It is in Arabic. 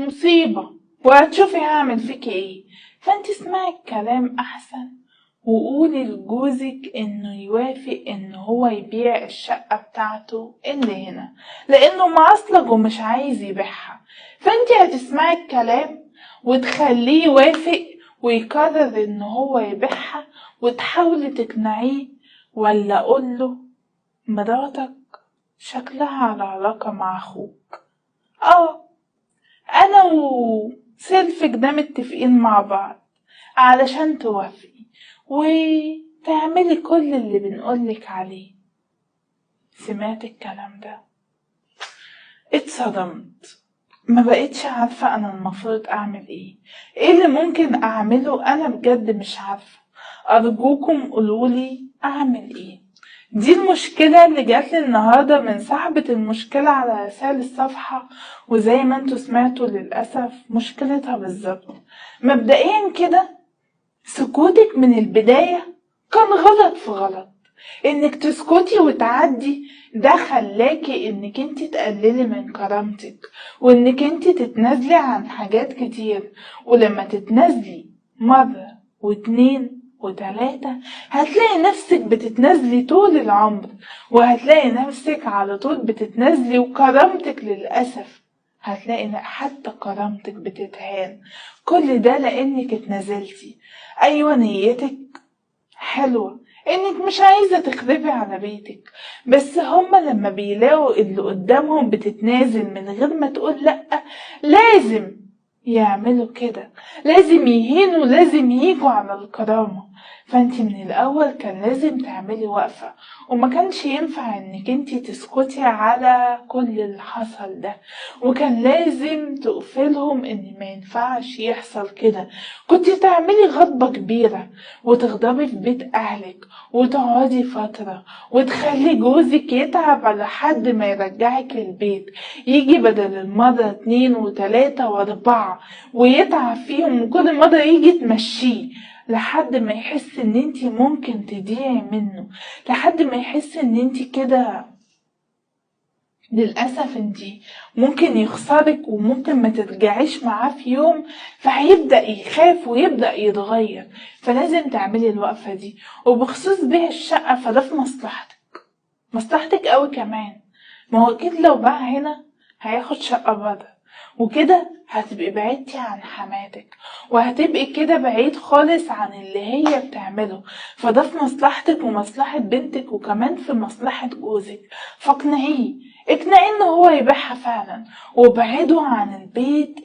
مصيبة وهتشوفي هعمل فيكي ايه. فانت اسمعي الكلام احسن وقولي لجوزك انه يوافق ان هو يبيع الشقة بتاعته اللي هنا، لانه معصلج ومش عايز يبيعها. فانت هتسمعي الكلام وتخليه يوافق ويقرر ان هو يبيعها، وتحاولي تقنعيه. ولا اقوله مراتك شكلها على علاقة مع اخوك، انا وسيلفك ده متفقين مع بعض علشان توافقي وتعملي كل اللي بنقولك عليه. سمعت الكلام ده اتصدمت، ما بقيتش عارفة انا المفروض اعمل ايه اللي ممكن اعمله. انا بجد مش عارفة، ارجوكم قولولي اعمل ايه. دي المشكلة اللي جاتلي النهاردة من صاحبة المشكلة على رسائل الصفحة، وزي ما انتوا سمعتوا للأسف مشكلتها بالظبط. مبدئيا كده سكوتك من البداية كان غلط في غلط. انك تسكتي وتعدي ده خلاكي انك انت تقللي من كرامتك، وانك انت تتنازلي عن حاجات كتير. ولما تتنازلي مرة واتنين وتلاتة هتلاقي نفسك بتتنازلي طول العمر، وهتلاقي نفسك على طول بتتنازلي، وكرامتك للأسف هتلاقي حتى كرامتك بتتهان. كل ده لانك اتنازلتي. ايوه نيتك حلوة انك مش عايزة تخربي على بيتك، بس هما لما بيلاقوا اللي قدامهم بتتنازل من غير ما تقول لأ لازم يعملوا كده، لازم يهينوا، لازم ييجوا على الكرامة. فانتي من الاول كان لازم تعملي وقفة، وما كانش ينفع انك انتي تسكتي على كل اللي حصل ده، وكان لازم تقفلهم ان ما ينفعش يحصل كده. كنت تعملي غضبة كبيرة وتغضبي في بيت اهلك وتقعدي فترة وتخلي جوزك يتعب على حد ما يرجعك البيت، يجي بدل المرة 2 و3 و4 ويتعب فيهم، وكل مرة يجي تمشيه لحد ما يحس ان انتي ممكن تضيعي منه، لحد ما يحس ان انتي كده للأسف انتي ممكن يخسرك وممكن ما ترجعيش معاه في يوم، فهيبدأ يخاف ويبدأ يتغير. فلازم تعملي الوقفة دي. وبخصوص بيع الشقة فده في مصلحتك قوي كمان. ما هو اكيد لو باع هنا هياخد شقة بره، وكده هتبقي بعيدتي عن حماتك، وهتبقي كده بعيد خالص عن اللي هي بتعمله. فده في مصلحتك ومصلحة بنتك وكمان في مصلحة جوزك. فاقنعيه ان هو يبيعها فعلا، وابعده عن البيت